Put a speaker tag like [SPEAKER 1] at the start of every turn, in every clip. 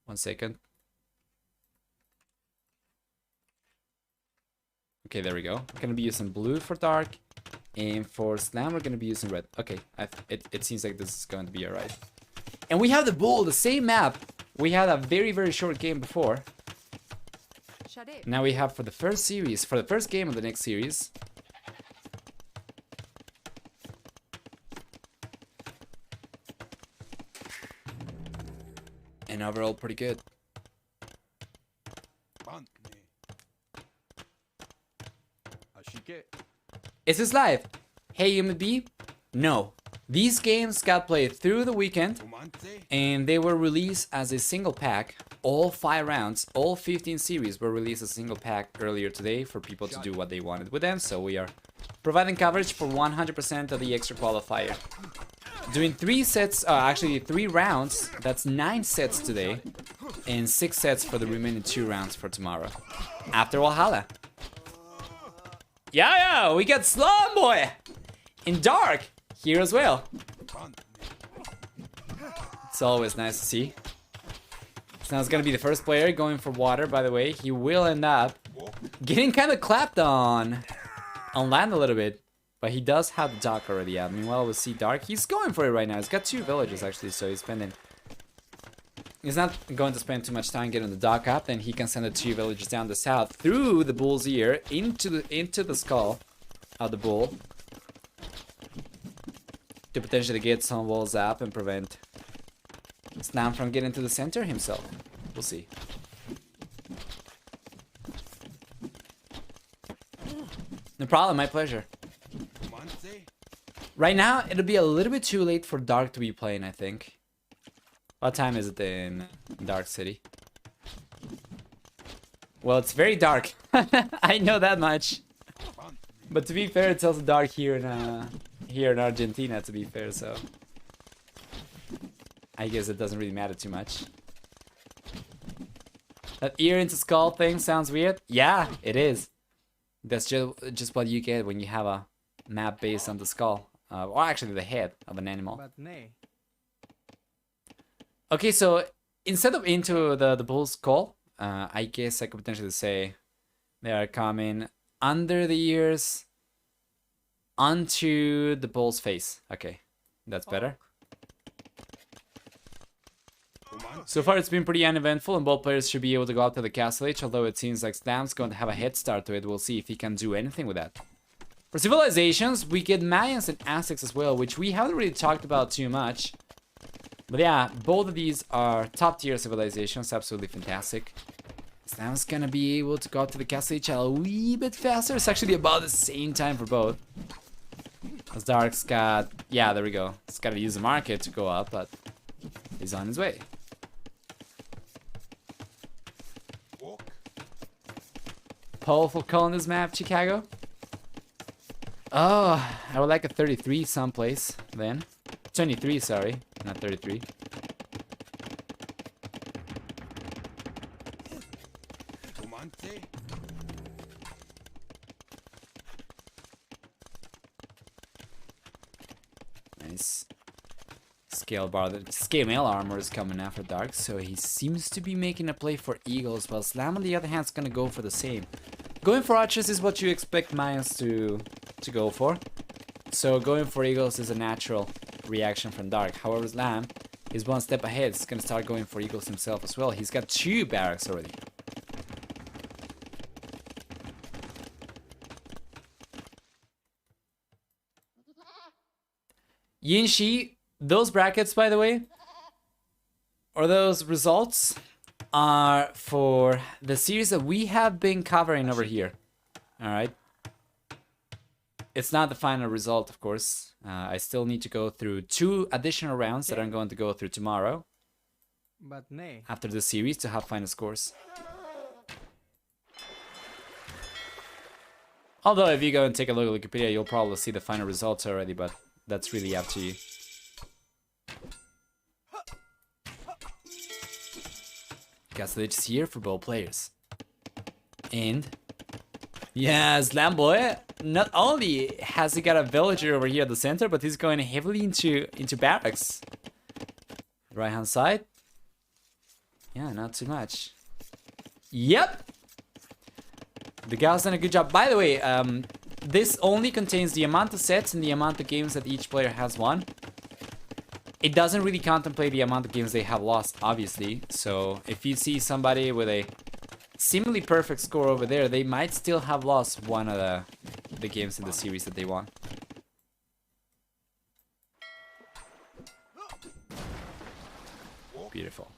[SPEAKER 1] 1 second. Okay, there we go. We're gonna be using blue for dark, and for slam we're gonna be using red. Okay, it seems like this is going to be alright. And we have the bull, the same map. We had a very short game before. Now we have for the first series, for the first game of the next series. And overall pretty good. Is this live? Hey UMB? No. These games got played through the weekend and they were released as a single pack. All 5 rounds, all 15 series were released as a single pack earlier today for people to do what they wanted with them. So we are providing coverage for 100% of the extra qualifier. Doing 3 sets, actually 3 rounds, that's 9 sets today. And 6 sets for the remaining 2 rounds for tomorrow. After Valhalla. Yeah, we got Slum Boy in dark here as well. It's always nice to see. So now it's gonna be the first player going for water, by the way. He will end up getting kind of clapped on land a little bit. But he does have the dock already out. Meanwhile, we'll see dark. He's going for it right now. He's got 2 villages actually, so he's spending... He's not going to spend too much time getting the dock up. Then he can send the 2 villages down the south through the bull's ear into the skull of the bull to potentially get some walls up and prevent Slam from getting to the center himself. We'll see. No problem, my pleasure. Right now, it'll be a little bit too late for Dark to be playing, I think. What time is it in Dark City? Well, it's very dark. I know that much. But to be fair, it's also dark here in Argentina, to be fair, so... I guess it doesn't really matter too much. That ear into skull thing sounds weird? Yeah, it is. That's just what you get when you have a map based on the skull. Or actually the head of an animal. Okay, so instead of into the bull's skull, I guess I could potentially say they are coming under the ears onto the bull's face. Okay, that's better. So far it's been pretty uneventful and both players should be able to go up to the castle age, although it seems like Slam's going to have a head start to it. We'll see if he can do anything with that. For civilizations, we get Mayans and Aztecs as well, which we haven't really talked about too much. But yeah, both of these are top tier civilizations, absolutely fantastic. Slam's gonna be able to go up to the castle age a wee bit faster. It's actually about the same time for both. As Dark's got, yeah, there we go. It's gotta use the market to go up, but he's on his way. Powerful call on this map, Chicago. Oh, I would like a 33 someplace then. 23, sorry, not 33. Nice. Scale mail armor is coming after Dark, so he seems to be making a play for Eagles, while Slam on the other hand is gonna go for the same. Going for archers is what you expect Mayans to go for. So going for Eagles is a natural reaction from Dark. However, Slam is one step ahead. He's gonna start going for Eagles himself as well. He's got 2 barracks already. Yinshi, those brackets, by the way, or those results, are for the series that we have been covering over here. Alright. It's not the final result, of course. I still need to go through 2 additional rounds that I'm going to go through tomorrow. After the series to have final scores. Although if you go and take a look at Wikipedia, you'll probably see the final results already, but that's really up to you. Castle is here for both players. And yeah, Slam Boy, not only has he got a villager over here at the center, but he's going heavily into barracks. Right hand side. Yeah, not too much. Yep! The gal's done a good job. By the way, this only contains the amount of sets and the amount of games that each player has won. It doesn't really contemplate the amount of games they have lost, obviously. So if you see somebody with a seemingly perfect score over there, they might still have lost one of the games in the series that they won. Beautiful.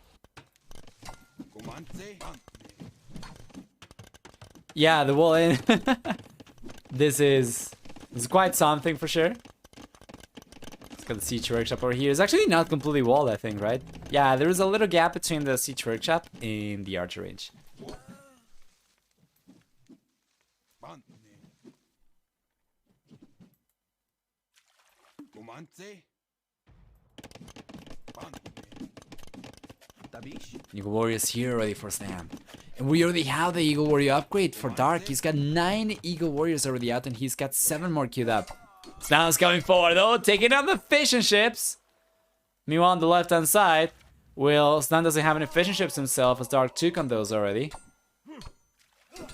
[SPEAKER 1] Yeah, the wall in. This is quite something for sure. Let's got the siege workshop over here. It's actually not completely walled, I think, right? Yeah, there is a little gap between the siege workshop and the archer range. Eagle Warriors here ready for Slam. And we already have the Eagle Warrior upgrade for Dark. He's got 9 Eagle Warriors already out and he's got 7 more queued up. Slam's coming forward though, taking out the fishing ships. Meanwhile on the left hand side, well, Slam doesn't have any fishing ships himself as Dark took on those already. And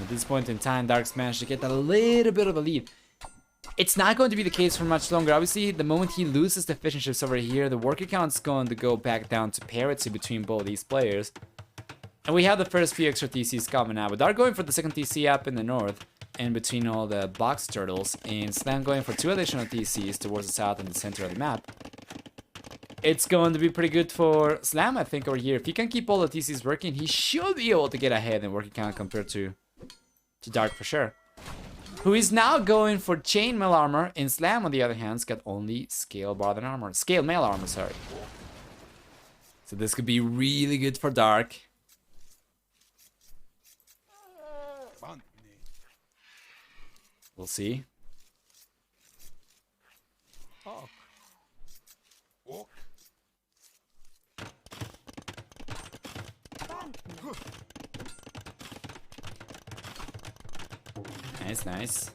[SPEAKER 1] at this point in time, Dark's managed to get a little bit of a lead. It's not going to be the case for much longer. Obviously, the moment he loses the fishing ships over here, the worker count's going to go back down to parity between both these players. And we have the first few extra TCs coming out. With Dark going for the second TC up in the north, and between all the box turtles, and Slam going for 2 additional TCs towards the south and the center of the map. It's going to be pretty good for Slam, I think, over here. If he can keep all the TCs working, he should be able to get ahead in worker count compared to Dark for sure. Who is now going for chainmail armor, and Slam on the other hand has got only scale barred armor. Scale mail armor, sorry. So this could be really good for Dark. We'll see. Nice, nice.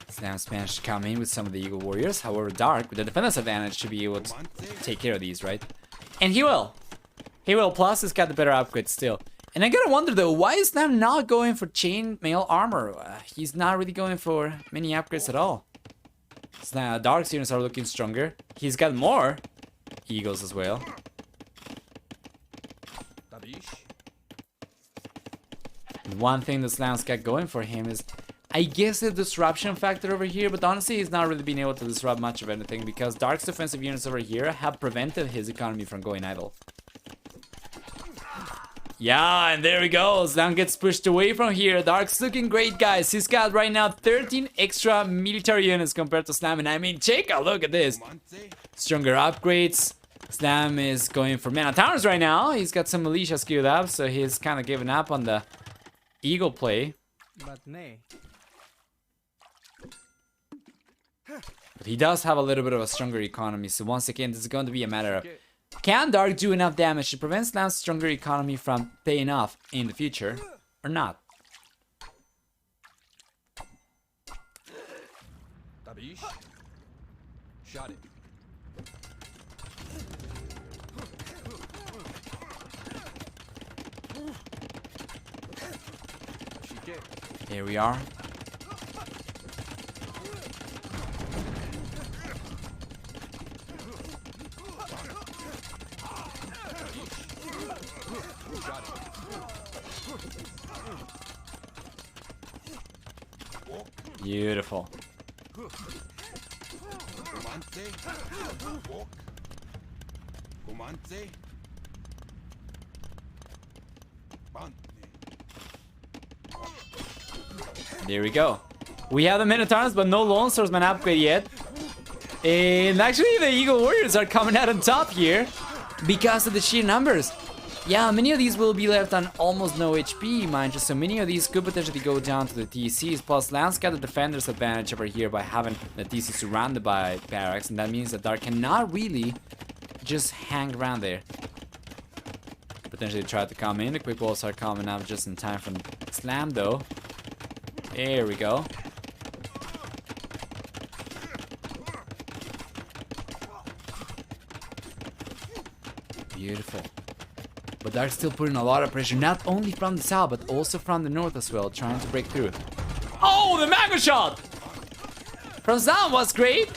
[SPEAKER 1] Slam's managed to come in with some of the Eagle Warriors. However, Dark, with the defender's advantage, should be able to take care of these, right? And he will. He will. Plus, he's got the better upgrade still. And I gotta wonder, though, why is Slam not going for chainmail armor? He's not really going for many upgrades at all. Dark's units are looking stronger. He's got more Eagles as well. One thing that Slam's got going for him is, I guess, the disruption factor over here, but honestly he's not really been able to disrupt much of anything because Dark's defensive units over here have prevented his economy from going idle. Yeah, and there we go. Slam gets pushed away from here. Dark's looking great, guys. He's got right now 13 extra military units compared to Slam, and I mean, take a look at this. Stronger upgrades. Slam is going for mana towers right now. He's got some militia skilled up, so he's kind of given up on the Eagle play. But he does have a little bit of a stronger economy, so once again, this is going to be a matter of, can Dark do enough damage to prevent Slam's stronger economy from paying off in the future, or not? Shot it. Here we are. Beautiful. There we go. We have the Minotaurs, but no Lone Swordsman upgrade yet. And actually, the Eagle Warriors are coming out on top here because of the sheer numbers. Yeah, many of these will be left on almost no HP, mind you, so many of these could potentially go down to the TCs. Plus, Lance got the defender's advantage over here by having the TC surrounded by barracks, and that means that Dark cannot really just hang around there. Potentially try to come in. The quick walls are coming up just in time from Slam, though. There we go. Beautiful. But Dark's still putting a lot of pressure, not only from the south, but also from the north as well, trying to break through. Oh, the mega shot! From Sam was great.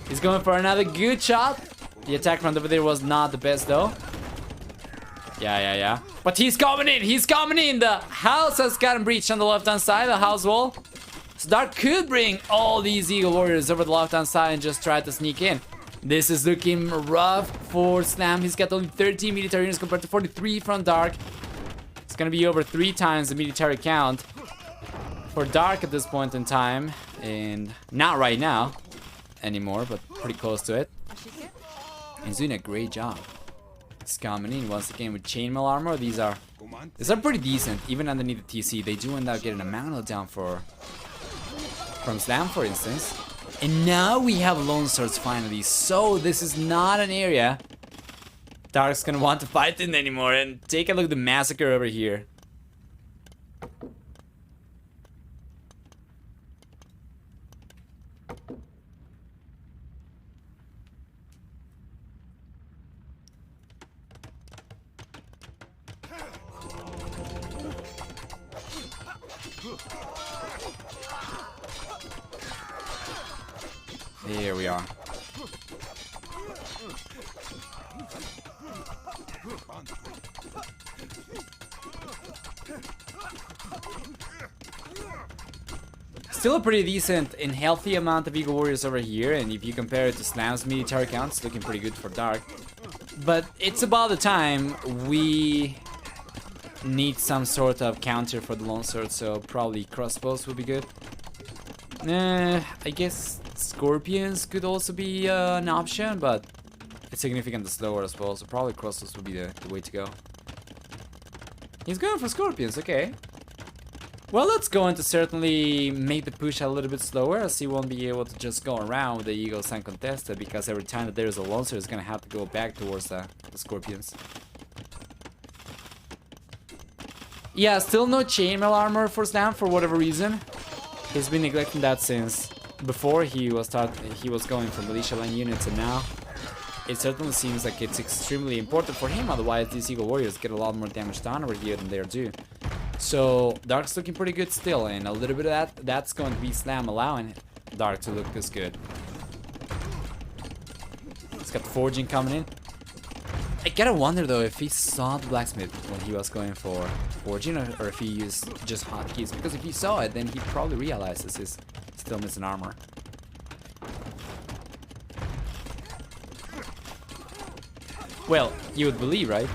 [SPEAKER 1] He's going for another good shot. The attack from over there was not the best though. Yeah. But he's coming in. He's coming in. The house has gotten breached on the left-hand side, the house wall. So Dark could bring all these Eagle Warriors over the left-hand side and just try to sneak in. This is looking rough for Slam. He's got only 13 military units compared to 43 from Dark. It's gonna be over 3 times the military count for Dark at this point in time. And not right now anymore, but pretty close to it. He's doing a great job. He's coming in once again with chainmail armor. These are pretty decent, even underneath the TC. They do end up getting a mana down from Slam, for instance. And now we have Lone Swords finally. So this is not an area Dark's gonna want to fight in anymore. And take a look at the massacre over here. Here we are. Still a pretty decent and healthy amount of Eagle Warriors over here, and if you compare it to Slam's military count, it's looking pretty good for Dark. But it's about the time we need some sort of counter for the Lone Sword, so probably crossbows would be good. I guess Scorpions could also be an option, but it's significantly slower as well, so probably crossbows would be the way to go. He's going for Scorpions, okay. Well, that's going to certainly make the push a little bit slower, as he won't be able to just go around with the Eagles uncontested, because every time that there's a Lone Sword, he's gonna have to go back towards the Scorpions. Yeah, still no chainmail armor for Slam for whatever reason. He's been neglecting that since before he was going for militia line units, and now it certainly seems like it's extremely important for him. Otherwise, these Eagle Warriors get a lot more damage done over here than they're due. So Dark's looking pretty good still, and a little bit of that's going to be Slam allowing Dark to look this good. He's got forging coming in. I gotta wonder though if he saw the blacksmith when he was going for forging, or if he used just hotkeys, because if he saw it, then he probably realizes he's still missing armor. Well, you would believe, right?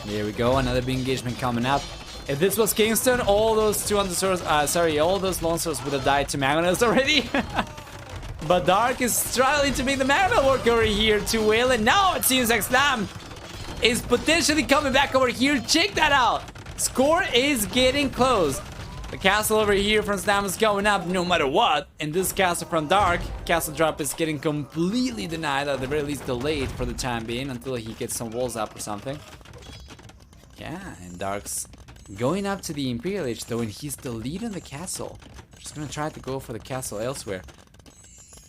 [SPEAKER 1] There we go, another big engagement coming up. If this was Kingston, all those 200 swords, all those Lone Swords would have died to Magnos already. But Dark is struggling to make the Magna work over here too well, and now it seems like Slam is potentially coming back over here. Check that out. Score is getting close. The castle over here from Slam is going up no matter what, and this castle from Dark, castle drop is getting completely denied, at the very least delayed for the time being, until he gets some walls up or something. Yeah, and Dark's going up to the Imperial Age though, and he's the lead in the castle. Just gonna try to go for the castle elsewhere.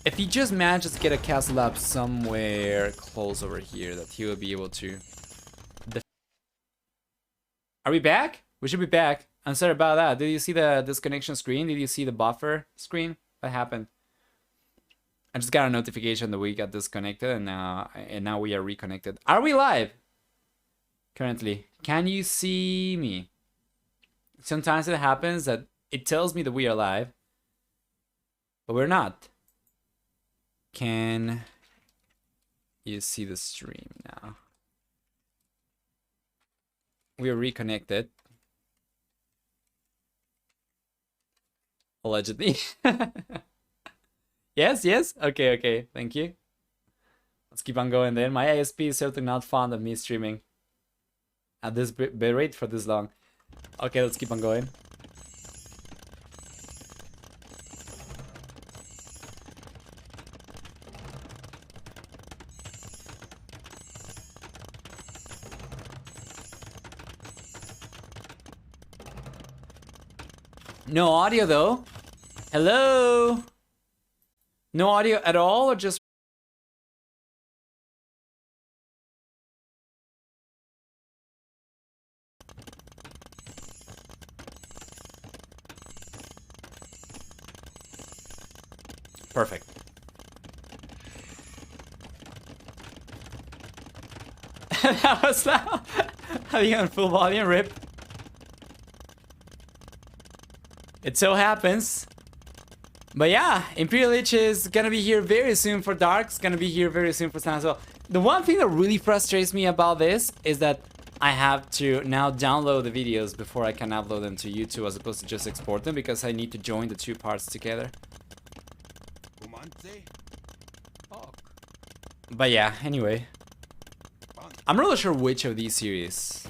[SPEAKER 1] If he just manages to get a castle up somewhere close over here, that he will be able to... Are we back? We should be back. I'm sorry about that. Did you see the disconnection screen? Did you see the buffer screen? What happened? I just got a notification that we got disconnected, and now we are reconnected. Are we live? Currently, can you see me? Sometimes it happens that it tells me that we are live, but we're not. Can you see the stream now? We are reconnected. Allegedly. Yes. Okay. Thank you. Let's keep on going then. My ISP is certainly not fond of me streaming at this bitrate for this long. Okay, let's keep on going. No audio though. Hello? No audio at all, or just... Perfect. That was loud. Having on full volume, rip. It so happens. But yeah, Imperial Lich is gonna be here very soon for Dark. It's gonna be here very soon for Stan as well. The one thing that really frustrates me about this is that I have to now download the videos before I can upload them to YouTube as opposed to just export them, because I need to join the two parts together. But yeah, anyway. I'm not really sure which of these series.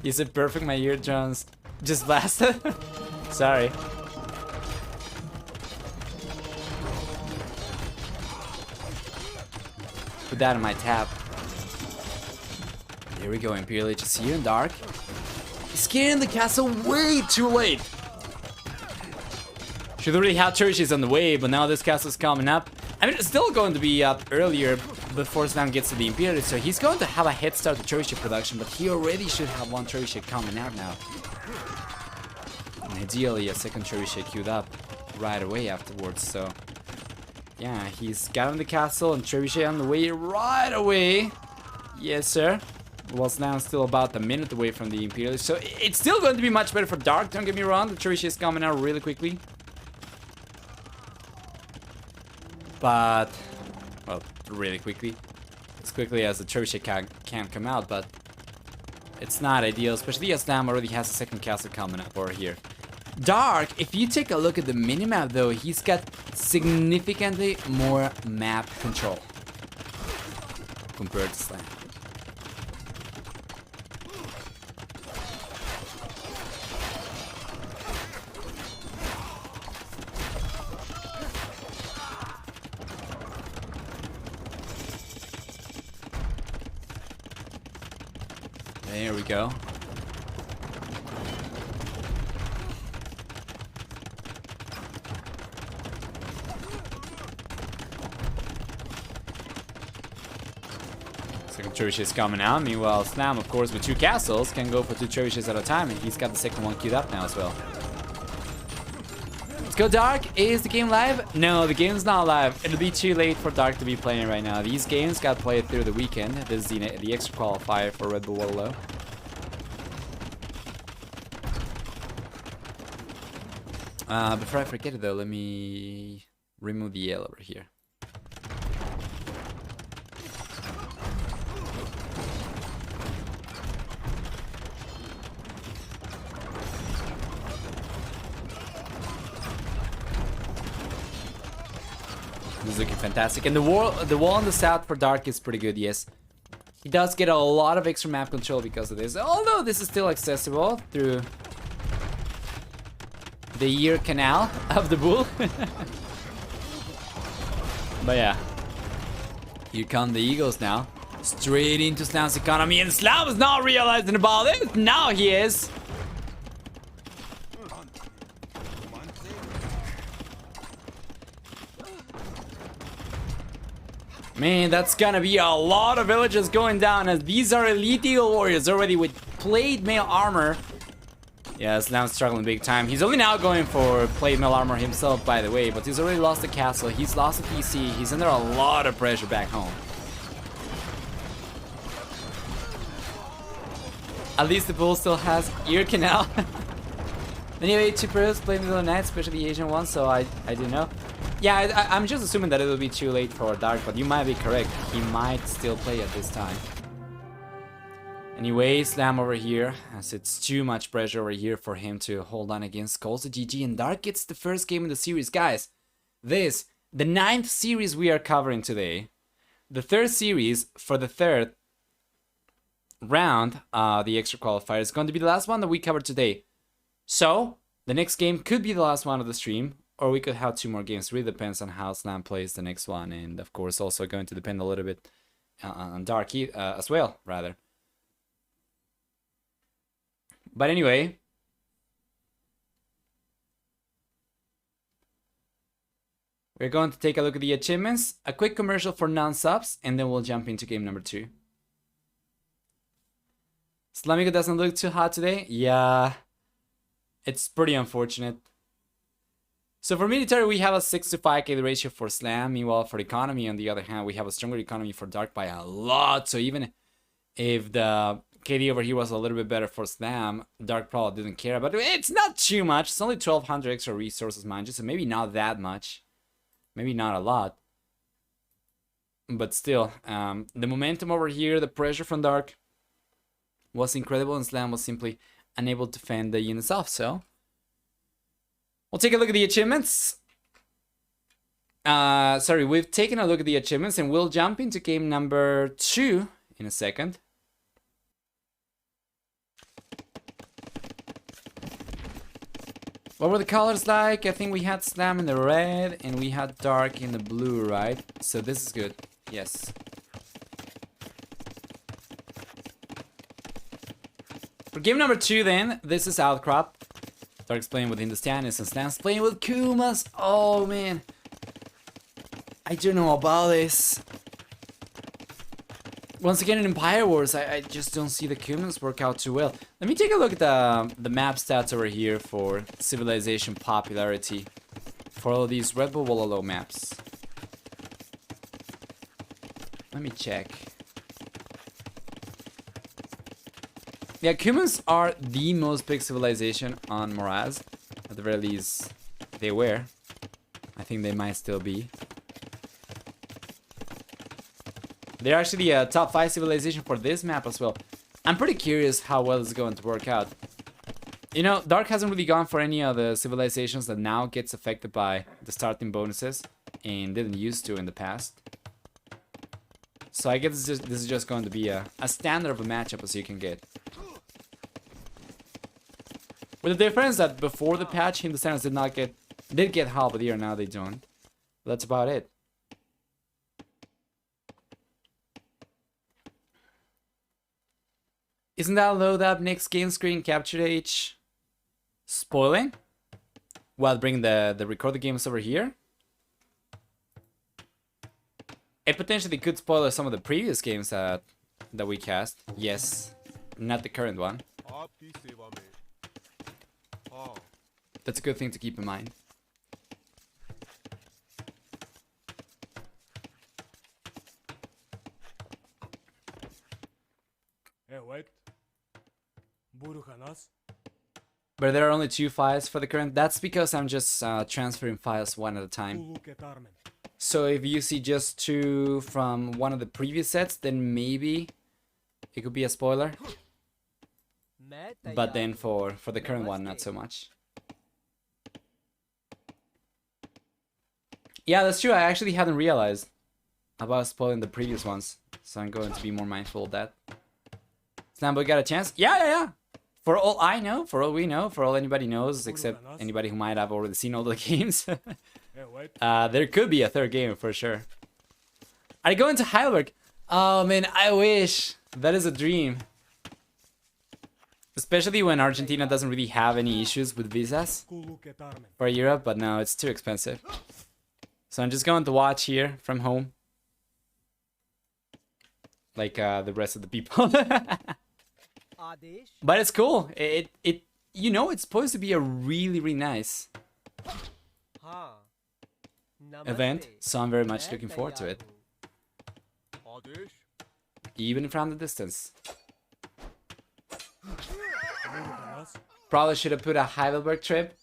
[SPEAKER 1] Is it perfect? My eardrums just blasted? Sorry. Put that in my tab. Here we go, Imperial Lich is here in Dark. He's getting the castle way too late. Should already have churches on the way, but now this castle's coming up. I mean, it's still going to be up earlier before Slam gets to the Imperial, so he's going to have a head start to church production, but he already should have one church coming out now. And ideally, a second church queued up right away afterwards, so... Yeah, he's gotten the castle and trebuchet on the way right away. Yes, sir. Well, now still about a minute away from the Imperial, so it's still going to be much better for Dark, don't get me wrong. The trebuchet is coming out really quickly. But, well, really quickly. As quickly as the trebuchet can come out, but it's not ideal, especially as Slam already has a second castle coming up over here. Dark, if you take a look at the minimap though, he's got significantly more map control compared to Slam. There we go. Second church is coming out. Meanwhile, Slam, of course, with two castles, can go for two churches at a time, and he's got the second one queued up now as well. Let's go, Dark. Is the game live? No, the game's not live. It'll be too late for Dark to be playing right now. These games got played through the weekend. This is the extra qualifier for Bull Wololo. Before I forget it though, let me remove the L over here. This is looking fantastic, and the wall on the south for Dark is pretty good. Yes, he does get a lot of extra map control because of this. Although this is still accessible through the ear canal of the bull. But yeah, here come the Eagles now, straight into Slam's economy, and Slam is not realizing about it. Now he is. Man, that's gonna be a lot of villages going down, as these are elite Eagle warriors already with plate mail armor. Yeah, Slam's struggling big time. He's only now going for plate mail armor himself, by the way, but he's already lost the castle. He's lost the PC. He's under a lot of pressure back home. At least the bull still has ear canal. Anyway, two pros playing the night, especially the Asian one, so I do know. Yeah, I'm just assuming that it'll be too late for Dark, but you might be correct. He might still play at this time. Anyway, Slam over here, as it's too much pressure over here for him to hold on against Quals to GG, and Dark gets the first game in the series. Guys, the 9th series we are covering today. The 3rd series for the 3rd round, the extra qualifier, is going to be the last one that we cover today. So, the next game could be the last one of the stream, or we could have 2 more games. It really depends on how Slam plays the next one, and of course also going to depend a little bit on Dark as well, rather. But anyway, We're going to take a look at the achievements, a quick commercial for non-subs, and then we'll jump into game number 2. Slamigo doesn't look too hot today. Yeah, it's pretty unfortunate. So for military, we have a 6 to 5 KD ratio for Slam. Meanwhile, for economy, on the other hand, we have a stronger economy for Dark by a lot. So even if the KD over here was a little bit better for Slam, Dark probably didn't care. But it's not too much. It's only 1,200 extra resources, mind you. So maybe not that much. Maybe not a lot. But still, the momentum over here, the pressure from Dark was incredible. And Slam was simply unable to fend the units off. So we'll take a look at the achievements. Sorry, we've taken a look at the achievements. And we'll jump into game number 2 in a second. What were the colors like? I think we had Slam in the red and we had Dark in the blue, right? So this is good. Yes. For game number 2 then, this is Outcrop. Dark's playing with Hindustani's and Slam's playing with Kumas. Oh man. I don't know about this. Once again in Empire Wars, I just don't see the Kumans work out too well. Let me take a look at the map stats over here for civilization popularity for all of these Red Bull Wololo maps. Let me check. Yeah, Kumans are the most big civilization on Moraz. At the very least, they were. I think they might still be. They're actually a top 5 civilization for this map as well. I'm pretty curious how well it's going to work out. You know, Dark hasn't really gone for any of the civilizations that now gets affected by the starting bonuses and didn't used to in the past. So I guess this is just going to be a standard of a matchup as you can get. With the difference that before the patch, Hindustanis did get halberdier, now they don't. But that's about it. Isn't that load up next game screen capture age spoiling? While bringing the recorded games over here? It potentially could spoil some of the previous games that we cast. Yes, not the current one. That's a good thing to keep in mind.
[SPEAKER 2] Hey, wait.
[SPEAKER 1] But there are only 2 files for the current. That's because I'm just transferring files one at a time. So if you see just 2 from one of the previous sets, then maybe it could be a spoiler. But then for the current one, not so much. Yeah, that's true. I actually hadn't realized about spoiling the previous ones. So I'm going to be more mindful of that. Slamboy got a chance? Yeah. For all I know, for all we know, for all anybody knows, except anybody who might have already seen all the games, there could be a 3rd game for sure. Are you going to Heidelberg? Oh man, I wish. That is a dream. Especially when Argentina doesn't really have any issues with visas for Europe, but no, it's too expensive. So I'm just going to watch here from home. Like the rest of the people. But it's cool. It you know, it's supposed to be a really nice event, so I'm very much looking forward to it. Even from the distance. Probably should have put a Heidelberg trip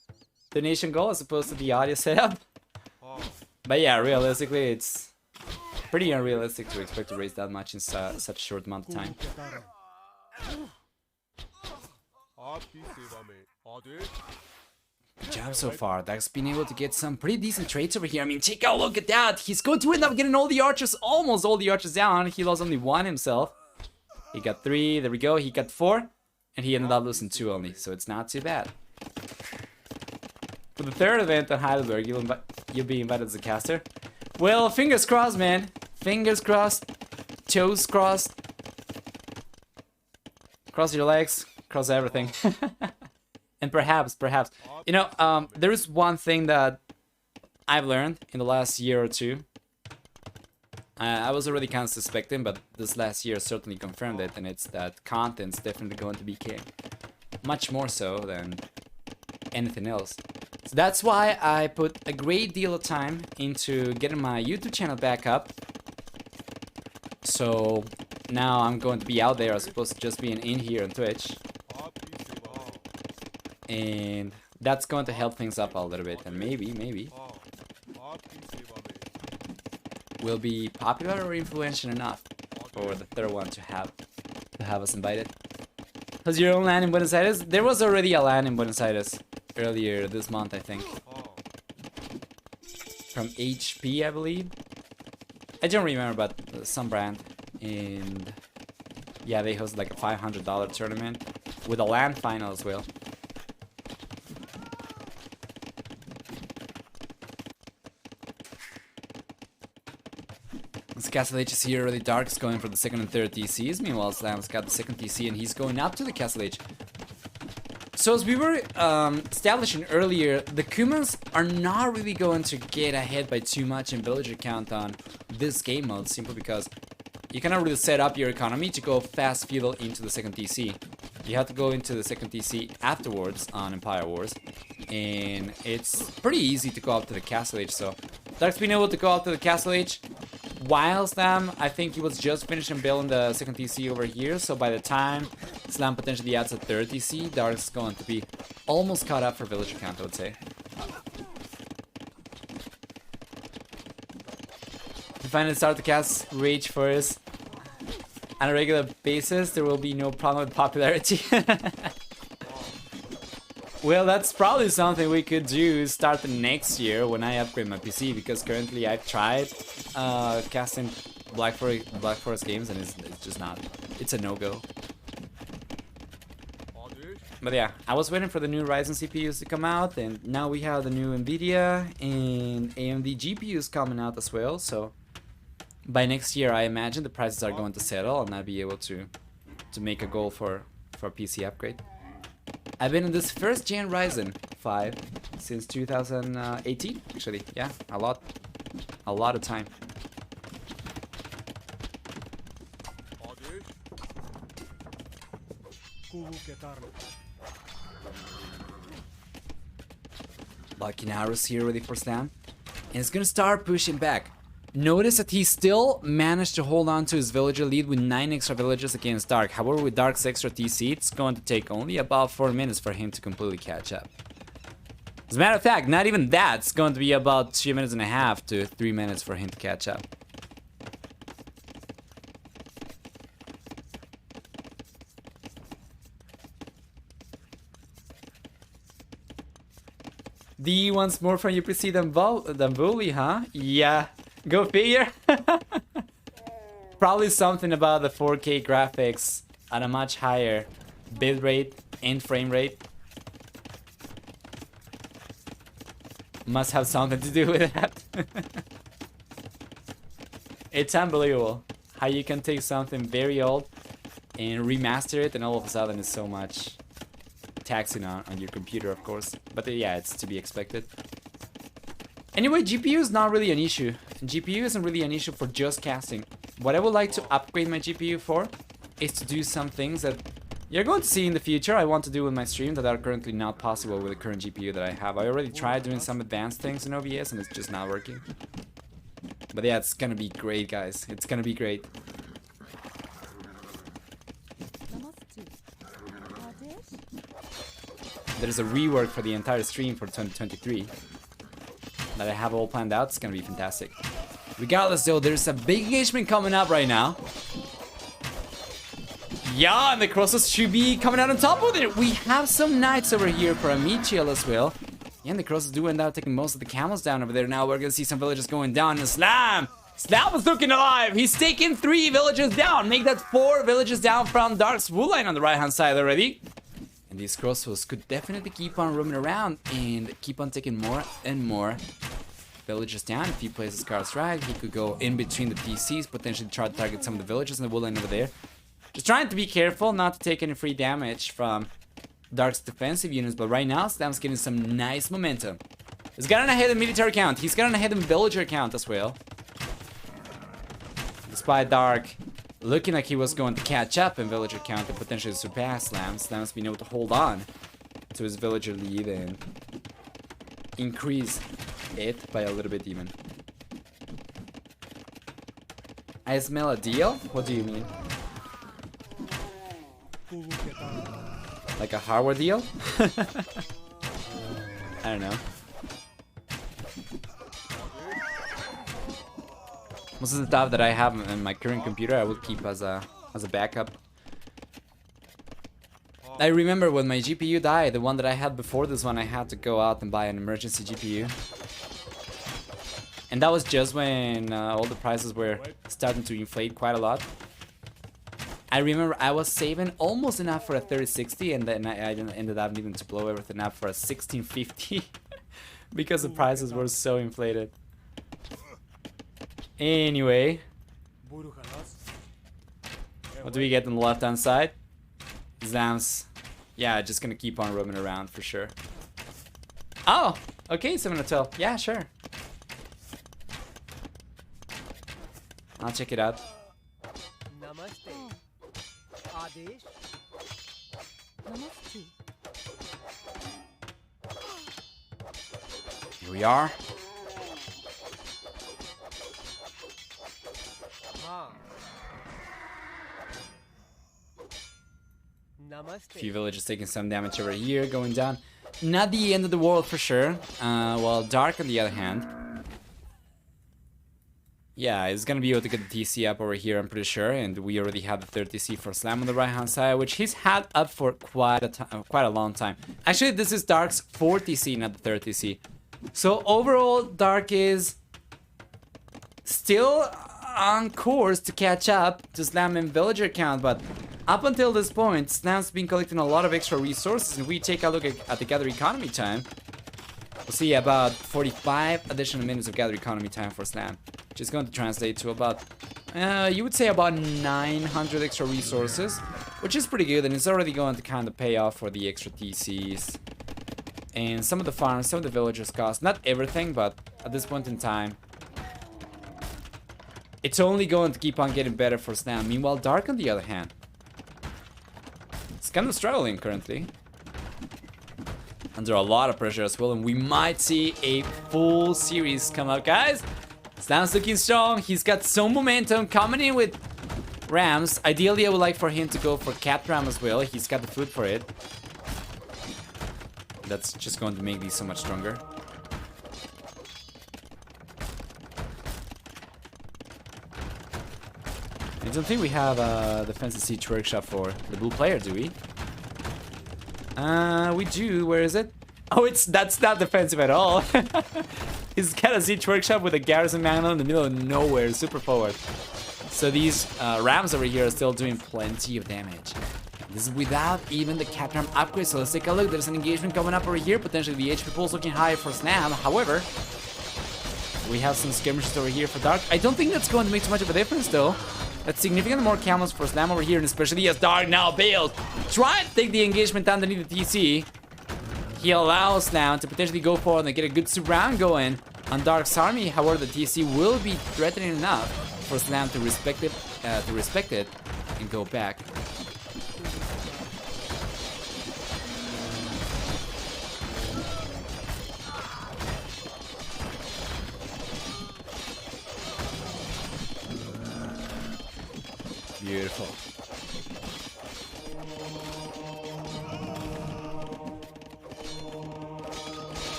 [SPEAKER 1] donation goal as opposed to the audio setup. But yeah, realistically, it's pretty unrealistic to expect to raise that much in such a short amount of time. Good job so far. That's been able to get some pretty decent trades over here. I mean, take a look at that. He's going to end up getting all the archers, almost all the archers down. He lost only 1 himself. He got 3. There we go. He got 4. And he ended up losing 2 only. So it's not too bad. For the 3rd event at Heidelberg, you'll be invited as a caster. Well, fingers crossed, man. Fingers crossed. Toes crossed. Cross your legs. Cross everything. And perhaps, you know, there is one thing that I've learned in the last year or two. I was already kind of suspecting, but this last year certainly confirmed it, and it's that content's definitely going to be king. Much more so than anything else. So that's why I put a great deal of time into getting my YouTube channel back up. So now I'm going to be out there as opposed to just being in here on Twitch. And that's going to help things up a little bit, and maybe will be popular or influential enough for the third one to have us invited. Has your own LAN in Buenos Aires? There was already a LAN in Buenos Aires earlier this month, I think. From HP, I believe. I don't remember, but some brand. And yeah, they hosted like a $500 tournament with a LAN final as well. Castle H is here, really dark, is going for the second and third TCs. Meanwhile, Slam's got the second TC and he's going up to the Castle H. So as we were establishing earlier, the Kumans are not really going to get ahead by too much in villager count on this game mode, simply because you cannot really set up your economy to go fast feudal into the second TC. You have to go into the second TC afterwards on Empire Wars, and it's pretty easy to go up to the Castle H. So Dark's been able to go up to the Castle H. While Slam, I think he was just finishing building the second TC over here, so by the time Slam potentially adds a third TC, Dark's going to be almost caught up for villager count, I would say. We finally start to cast Rage Force on a regular basis. There will be no problem with popularity. Well, that's probably something we could do starting next year when I upgrade my PC, because currently I've tried casting Black Forest games and it's just not. It's a no-go. But yeah, I was waiting for the new Ryzen CPUs to come out, and now we have the new Nvidia and AMD GPUs coming out as well, so by next year I imagine the prices are going to settle and I'll be able to make a goal for a PC upgrade. I've been in this first gen Ryzen 5 since 2018, actually. Yeah, a lot of time. Bakinaru's here ready for Slam, and it's gonna start pushing back. Notice that he still managed to hold on to his villager lead with 9 extra villagers against Dark. However, with Dark's extra TC, it's going to take only about 4 minutes for him to completely catch up. As a matter of fact, not even that. It's going to be about 2.5 minutes to 3 minutes for him to catch up. D wants more from your PC than Bully, huh? Yeah. Go figure. Probably something about the 4K graphics at a much higher bitrate and frame rate. Must have something to do with that. It's unbelievable how you can take something very old and remaster it, and all of a sudden it's so much taxing on your computer, of course. But yeah, it's to be expected. Anyway, GPU is not really an issue. GPU isn't really an issue for just casting. What I would like to upgrade my GPU for is to do some things that you're going to see in the future I want to do with my stream that are currently not possible with the current GPU that I have. I already tried doing some advanced things in OBS and it's just not working. But yeah, it's gonna be great, guys. It's gonna be great. There's a rework for the entire stream for 2023 that I have all planned out. It's gonna be fantastic. Regardless though, there's a big engagement coming up right now. Yeah, and the crosses should be coming out on top of it. We have some knights over here for a Michiel as well. Yeah, and the crosses do end up taking most of the camels down over there. Now we're gonna see some villagers going down, and Slam is looking alive. He's taking 3 villages down. Make that 4 villages down from Dark's wool line on the right hand side already. And these crossbows could definitely keep on roaming around and keep on taking more and more villagers down. If he plays his cards right, he could go in between the PCs, potentially try to target some of the villagers in the wool line over there. Just trying to be careful not to take any free damage from Dark's defensive units, but right now Slam's getting some nice momentum. He's got an ahead in military count. He's got an ahead in villager count as well. Despite Dark looking like he was going to catch up in villager count and potentially surpass Slam, Slam's been able to hold on to his villager lead and increase it by a little bit even. I smell a deal? What do you mean? Like a hardware deal? I don't know. Most of the stuff that I have in my current computer I will keep as a backup. I remember when my GPU died, the one that I had before this one, I had to go out and buy an emergency GPU. And that was just when all the prices were starting to inflate quite a lot. I remember I was saving almost enough for a 3060 and then I ended up needing to blow everything up for a 1650 because the prices were so inflated. Anyway, what do we get on the left hand side? Zams, yeah, just gonna keep on roaming around for sure. Oh, okay, 712, yeah, sure. I'll check it out. Here we are. A few villages taking some damage over here, going down. Not the end of the world for sure. While Dark on the other hand, yeah, is gonna be able to get the TC up over here, I'm pretty sure. And we already have the third TC for Slam on the right hand side, which he's had up for quite a long time. Actually, this is Dark's fourth TC, not the third TC. So overall, Dark is still on course to catch up to Slam in villager count, but up until this point, Slam's been collecting a lot of extra resources. If we take a look at the gather economy time, we'll see about 45 additional minutes of gather economy time for Slam, which is going to translate to about, you would say about 900 extra resources, which is pretty good, and it's already going to kind of pay off for the extra TCs. And some of the farms, some of the villagers cost, not everything, but at this point in time, it's only going to keep on getting better for Slam. Meanwhile, Dark on the other hand, it's kind of struggling currently. Under a lot of pressure as well, and we might see a full series come out, guys. Slam's looking strong. He's got some momentum coming in with Rams. Ideally, I would like for him to go for Cat Ram as well. He's got the food for it. That's just going to make these so much stronger. I don't think we have a defensive siege workshop for the blue player, do we? We do. Where is it? Oh, that's not defensive at all. He's got a siege workshop with a garrison manual in the middle of nowhere, super forward. So these Rams over here are still doing plenty of damage. This is without even the Cat Ram upgrade. So let's take a look. There's an engagement coming up over here. Potentially the HP pool's looking high for Slam. However, we have some skirmishes over here for Dark. I don't think that's going to make too much of a difference though. That's significantly more camels for Slam over here, and especially as Dark now bailed. Try to take the engagement underneath the TC. He allows Slam to potentially go forward and get a good surround going on Dark's army. However, the TC will be threatening enough for Slam to respect it and go back. Beautiful.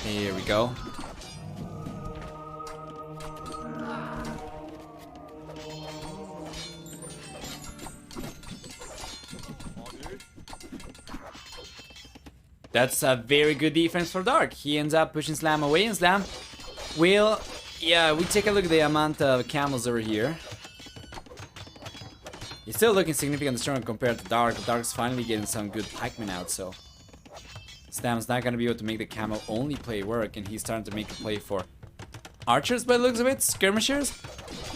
[SPEAKER 1] Here we go. That's a very good defense for Dark. He ends up pushing Slam away, and Slam will... Yeah, we take a look at the amount of camels over here. He's still looking significantly stronger compared to Dark. Dark's finally getting some good pikemen out, so... Stam's not gonna be able to make the camo only play work, and he's starting to make a play for archers by the looks of it, skirmishers.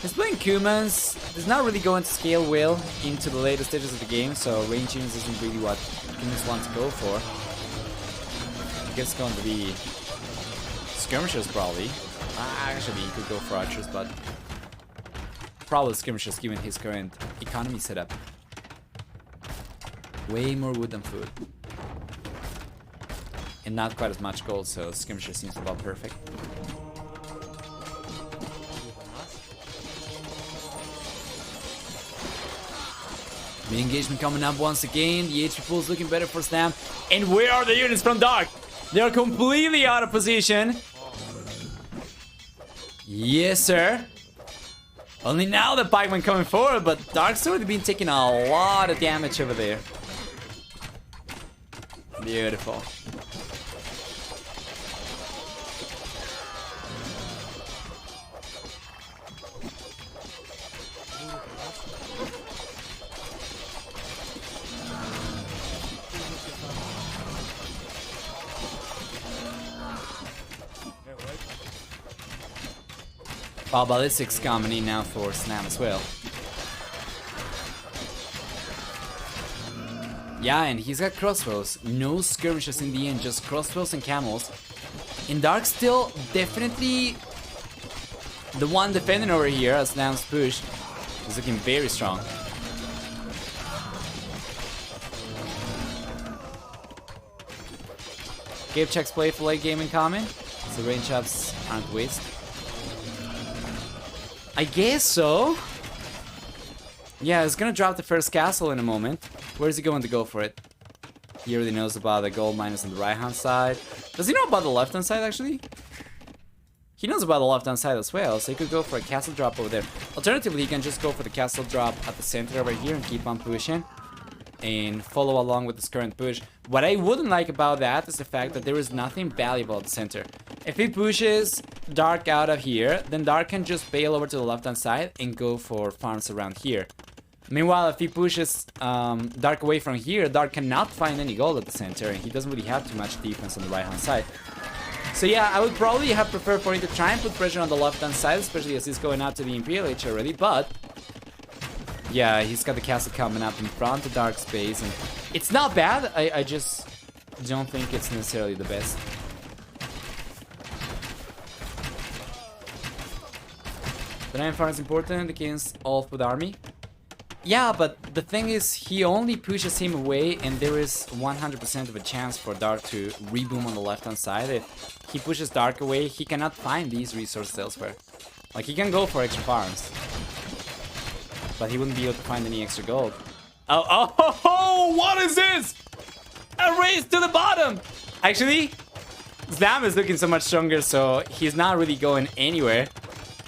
[SPEAKER 1] He's playing Kumans. He's not really going to scale well into the later stages of the game, so range units isn't really what Kumans want to go for. I guess it's going to be skirmishers probably. Actually, he could go for archers, but probably skirmishers given his current economy setup. Way more wood than food. And not quite as much gold, so skirmisher seems about perfect. The engagement coming up once again. The HP pool is looking better for Stam. And where are the units from Dark? They're completely out of position. Yes, sir. Only now the pikeman coming forward, but Dark's already been taking a lot of damage over there. Beautiful. Oh, ballistics coming in now for Snam as well. Yeah, and he's got crossbows. No skirmishes in the end, just crossbows and camels. And Dark still definitely the one defending over here as Snam's push is looking very strong. Gabe checks play for late game in common, so range ups aren't waste. I guess so. Yeah, he's gonna drop the first castle in a moment. Where's he going to go for it? He already knows about the gold miners on the right hand side. Does he know about the left hand side actually? He knows about the left hand side as well, so he could go for a castle drop over there. Alternatively, he can just go for the castle drop at the center over here and keep on pushing and follow along with this current push. What I wouldn't like about that is the fact that there is nothing valuable at the center. If he pushes Dark out of here, then Dark can just bail over to the left hand side and go for farms around here. Meanwhile, if he pushes Dark away from here, Dark cannot find any gold at the center, and he doesn't really have too much defense on the right hand side. So yeah, I would probably have preferred for him to try and put pressure on the left hand side, especially as he's going out to the Imperial Age already, but yeah, he's got the castle coming up in front of Dark's base, and it's not bad. I just don't think it's necessarily the best. The 9 farm is important against Ulf with army. Yeah, but the thing is, he only pushes him away, and there is 100% of a chance for Dark to reboom on the left-hand side. If he pushes Dark away, he cannot find these resources elsewhere. Like, he can go for extra farms, but he wouldn't be able to find any extra gold. Oh, what is this? A race to the bottom! Actually, Slam is looking so much stronger, so he's not really going anywhere.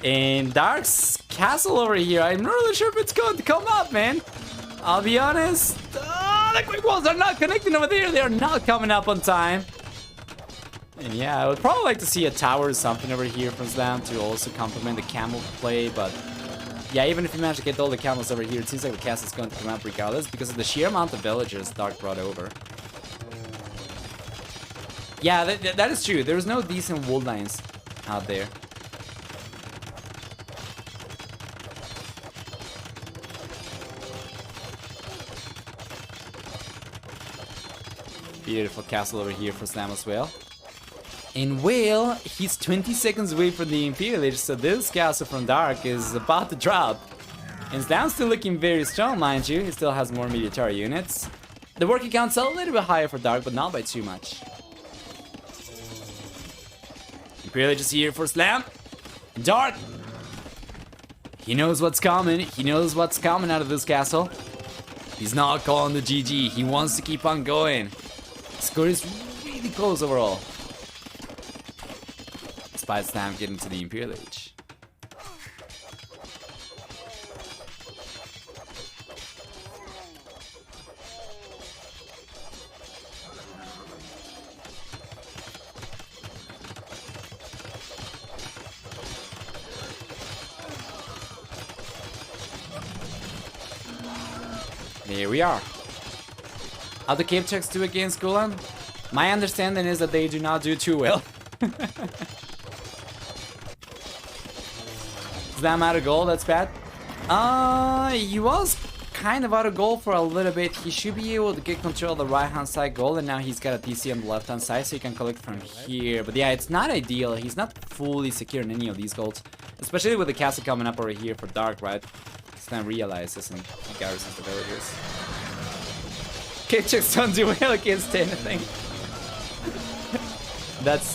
[SPEAKER 1] And Dark's castle over here, I'm not really sure if it's going to come up, man. I'll be honest. The quick walls are not connecting over there. They are not coming up on time. And yeah, I would probably like to see a tower or something over here from Slam to also complement the camel play. But yeah, even if you manage to get all the camels over here, it seems like the castle's going to come up regardless because of the sheer amount of villagers Dark brought over. Yeah, that is true. There's no decent wood lines out there. Beautiful castle over here for Slam as well. And well, he's 20 seconds away from the Imperial Age, so this castle from Dark is about to drop. And Slam's still looking very strong, mind you. He still has more military units. The working count's a little bit higher for Dark, but not by too much. Imperial Age is here for Slam. Dark! He knows what's coming. He knows what's coming out of this castle. He's not calling the GG. He wants to keep on going. Score is really close overall. Despite Slam getting to the Imperial Age. There we are. How the Cape checks do against Gulan? My understanding is that they do not do too well. Slam out of goal, that's bad. He was kind of out of goal for a little bit. He should be able to get control of the right hand side goal, and now he's got a TC on the left hand side, so he can collect from here. But yeah, it's not ideal. He's not fully secure in any of these goals, especially with the castle coming up over here for Dark, right? Slam realizes and he garrisons the villagers. Kick checks don't do well against anything. That's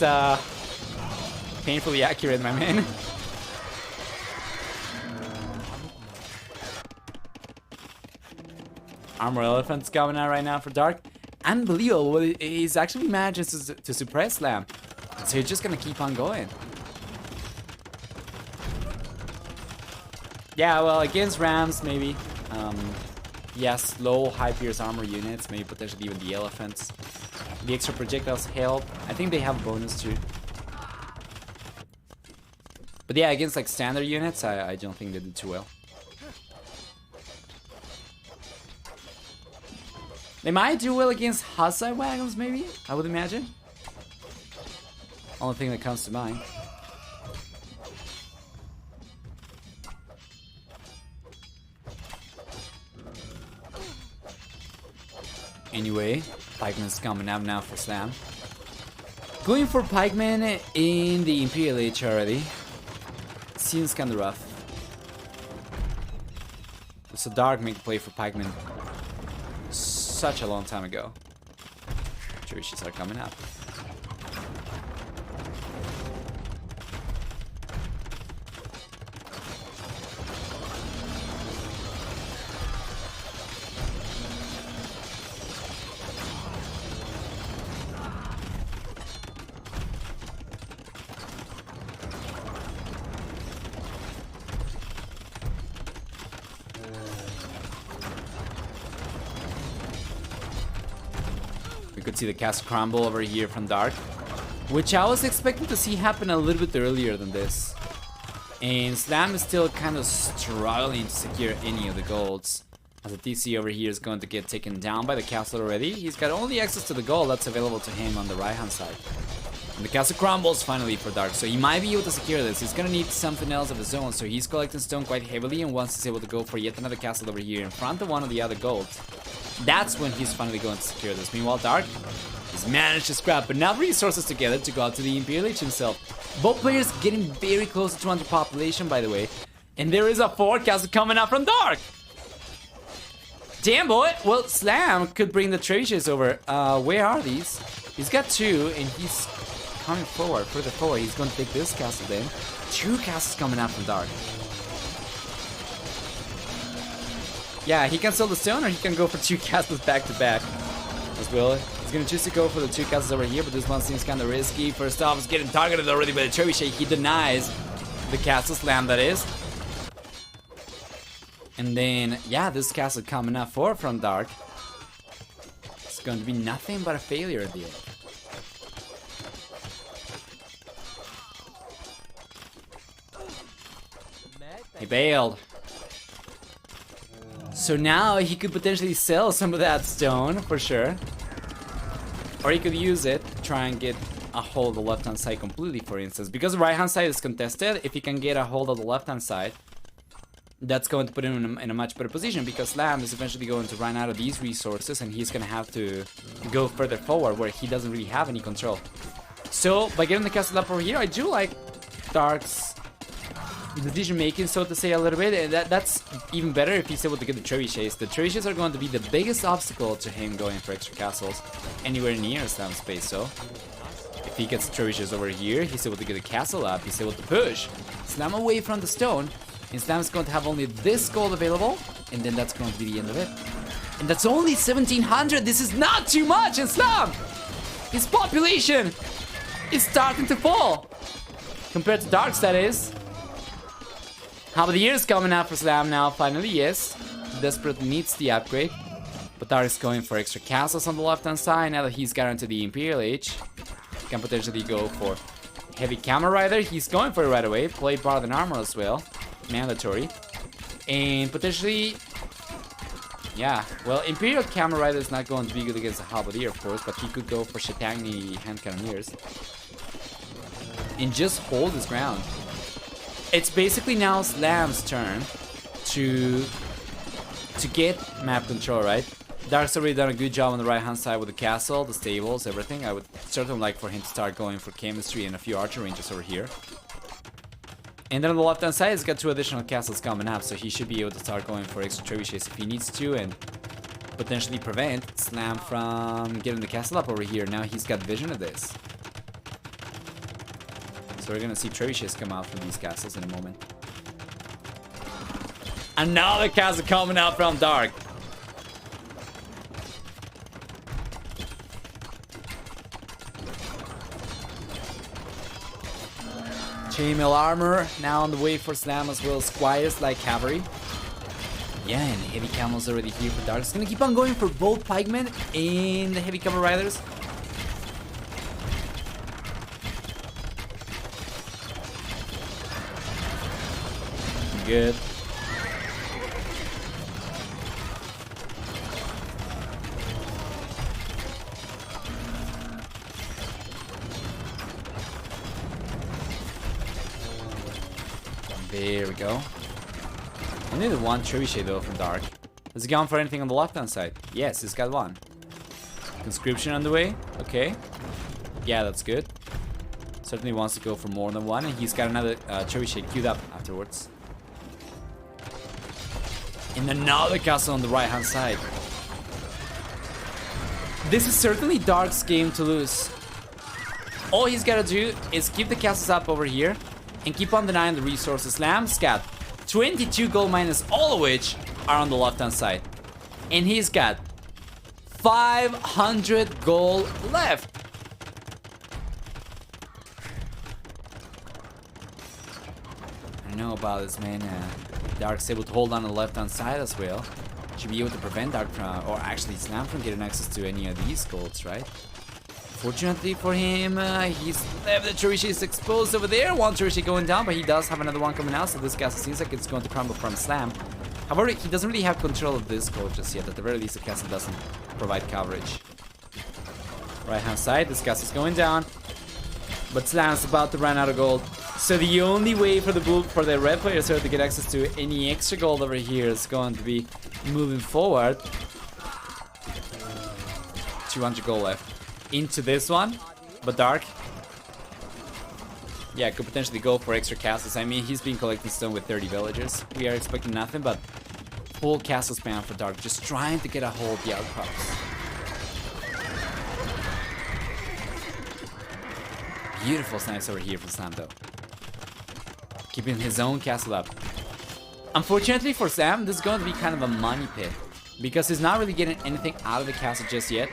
[SPEAKER 1] painfully accurate, my man. Armor Elephant's coming out right now for Dark. Unbelievable. He's actually manages to suppress Slam. So he's just gonna keep on going. Yeah, well, against Rams, maybe. Yes, low, high pierce armor units, maybe potentially even the elephants. The extra projectiles help. I think they have a bonus too. But yeah, against like standard units, I don't think they did too well. They might do well against Hussite wagons, maybe? I would imagine. Only thing that comes to mind. Anyway, Pikeman's coming up now for Slam. Going for Pikeman in the Imperial Age already. Seems kinda rough. So Dark make a play for Pikeman such a long time ago. Cherishes are coming up. Could see the cast Crumble over here from Dark, which I was expecting to see happen a little bit earlier than this. And Slam is still kind of struggling to secure any of the golds, as the TC over here is going to get taken down by the castle already. He's got only access to the gold that's available to him on the right hand side. And the castle crumbles finally for Dark, so he might be able to secure this. He's gonna need something else of his own, so he's collecting stone quite heavily, and once he's able to go for yet another castle over here in front of one of the other golds, that's when he's finally going to secure this. Meanwhile, Dark has managed to scrap enough resources together to go out to the Imperial Age himself. Both players getting very close to 200 population, by the way. And there is a 4 castle coming out from Dark. Damn, boy. Well, Slam could bring the treasures over. Where are these? He's got 2, and he's coming forward, further forward. He's going to take this castle then. 2 castles coming out from Dark. Yeah, he can sell the stone, or he can go for 2 castles back to back as well. He's gonna choose to go for the 2 castles over here, but this one seems kind of risky. First off, he's getting targeted already by the trebuchet. He denies the castle Slam, that is. And then, yeah, this castle coming up for from Dark. It's going to be nothing but a failure at the end. He bailed. So now he could potentially sell some of that stone, for sure. Or he could use it to try and get a hold of the left-hand side completely, for instance. Because the right-hand side is contested, if he can get a hold of the left-hand side, that's going to put him in a much better position, because Slam is eventually going to run out of these resources, and he's going to have to go further forward, where he doesn't really have any control. So, by getting the castle up over here, I do like Dark's decision making, so to say, a little bit, and that's even better if he's able to get the trebuchets. The trebuchets are going to be the biggest obstacle to him going for extra castles anywhere near Slam space. So if he gets trebuchets over here, he's able to get a castle up, he's able to push Slam away from the stone, and Slam's going to have only this gold available, and then that's going to be the end of it. And that's only 1700. This is not too much, and Slam, his population is starting to fall compared to Dark's, that is. How about the years coming out for Slam now, finally, yes. Desperately needs the upgrade. But Dark's going for extra castles on the left-hand side. Now that he's guaranteed the Imperial Age, he can potentially go for heavy camera rider. He's going for it right away. Play part of an armor as well. Mandatory. And potentially Yeah, well, Imperial Camel Rider is not going to be good against the Halberdier, of course, but he could go for Shatagni Hand Cannoneers and just hold his ground. It's basically now Slam's turn to get map control, right? Dark's already done a good job on the right-hand side with the castle, the stables, everything. I would certainly like for him to start going for chemistry and a few archer ranges over here. And then on the left-hand side, he's got 2 additional castles coming up, so he should be able to start going for extra trebuchets if he needs to, and potentially prevent Slam from getting the castle up over here. Now he's got vision of this. So we're gonna see trebuchets come out from these castles in a moment. Another castle coming out from Dark. Chainmail armor now on the way for Slam, as well as Squires like cavalry. Yeah, and heavy camels already here for Dark. It's gonna keep on going for both pikemen and the heavy cavalry riders. Good. There we go. I need one trebuchet though from Dark. Has he gone for anything on the left-hand side? Yes, he's got one. Conscription on the way. Okay. Yeah, that's good. Certainly wants to go for more than one, and he's got another trebuchet queued up afterwards. And another castle on the right-hand side. This is certainly Dark's game to lose. All he's got to do is keep the castles up over here and keep on denying the resources. Slam's got 22 gold miners, all of which are on the left-hand side. And he's got 500 gold left. I don't know about this, man. Dark's able to hold on the left-hand side as well. Should be able to prevent Dark from, or actually Slam from getting access to any of these golds, right? Fortunately for him, he's left the trebuchet exposed over there. One trebuchet going down, but he does have another one coming out, so this castle seems like it's going to crumble from Slam. However, he doesn't really have control of this gold just yet. At the very least, the castle doesn't provide coverage. Right-hand side, this castle's going down, but Slam's about to run out of gold. So the only way for the red players here to get access to any extra gold over here is going to be moving forward. 200 gold left into this one, but Dark, yeah, could potentially go for extra castles. I mean, he's been collecting stone with 30 villagers. We are expecting nothing but full castle spam for Dark, just trying to get a hold of the outcrops. Beautiful snipes over here from Sam though, keeping his own castle up. Unfortunately for Sam, this is going to be kind of a money pit, because he's not really getting anything out of the castle just yet.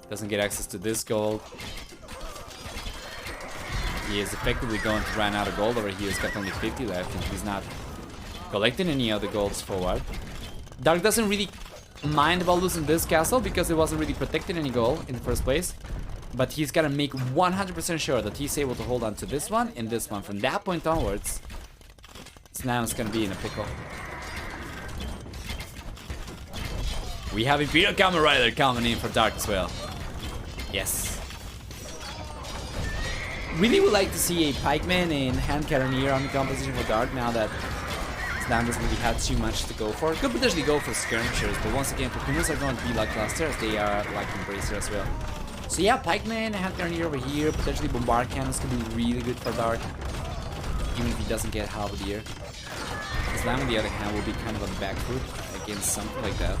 [SPEAKER 1] Doesn't get access to this gold. He is effectively going to run out of gold over here. He's got only 50 left, and he's not collecting any other golds forward. Dark doesn't really mind about losing this castle because it wasn't really protecting any gold in the first place. But he's got to make 100% sure that he's able to hold on to this one and this one. From that point onwards, Slam's going to be in a pickle. We have Imperial Camel Rider coming in for Dark as well. Yes. Really would like to see a pikeman and hand cannoneer on the composition for Dark now that Slam doesn't really have too much to go for. Could potentially go for skirmishers, but once again, Pupinos are going to be lackluster as they are like Embracer as well. So yeah, pikeman, hand cannoneer over here, potentially bombard cannons could be really good for Dark, even if he doesn't get halberdier. Slam on the other hand will be kind of on the back foot against something like that.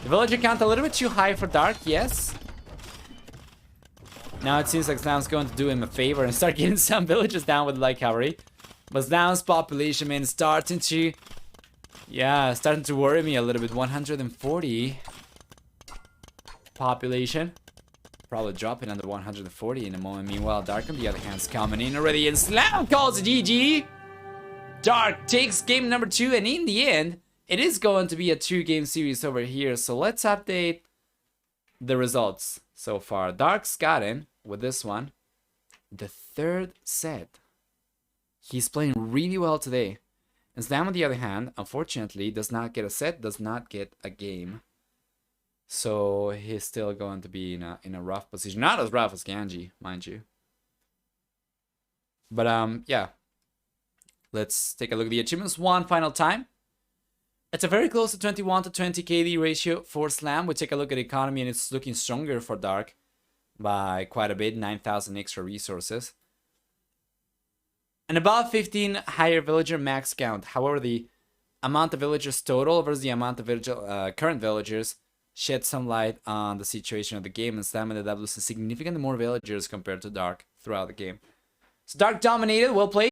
[SPEAKER 1] The villager count a little bit too high for Dark, yes. Now it seems like Slam's going to do him a favor and start getting some villagers down with light cavalry. But Slam's population, man, starting to worry me a little bit. 140 population. Probably dropping under 140 in a moment. Meanwhile, Dark on the other hand is coming in already, and Slam calls it GG. Dark takes game number 2, and in the end, it is going to be a 2-game series over here. So let's update the results so far. Dark's got in with this one, the 3rd set. He's playing really well today. And Slam, on the other hand, unfortunately, does not get a set, does not get a game. So he's still going to be in a rough position. Not as rough as Ganji, mind you. But yeah. Let's take a look at the achievements one final time. It's a very close to 21 to 20 KD ratio for Slam. We take a look at the economy and it's looking stronger for Dark by quite a bit, 9,000 extra resources. And about 15 higher villager max count. However, the amount of villagers total versus the amount of current villagers shed some light on the situation of the game, and Slam ended up losing significantly more villagers compared to Dark throughout the game. So Dark dominated, well played.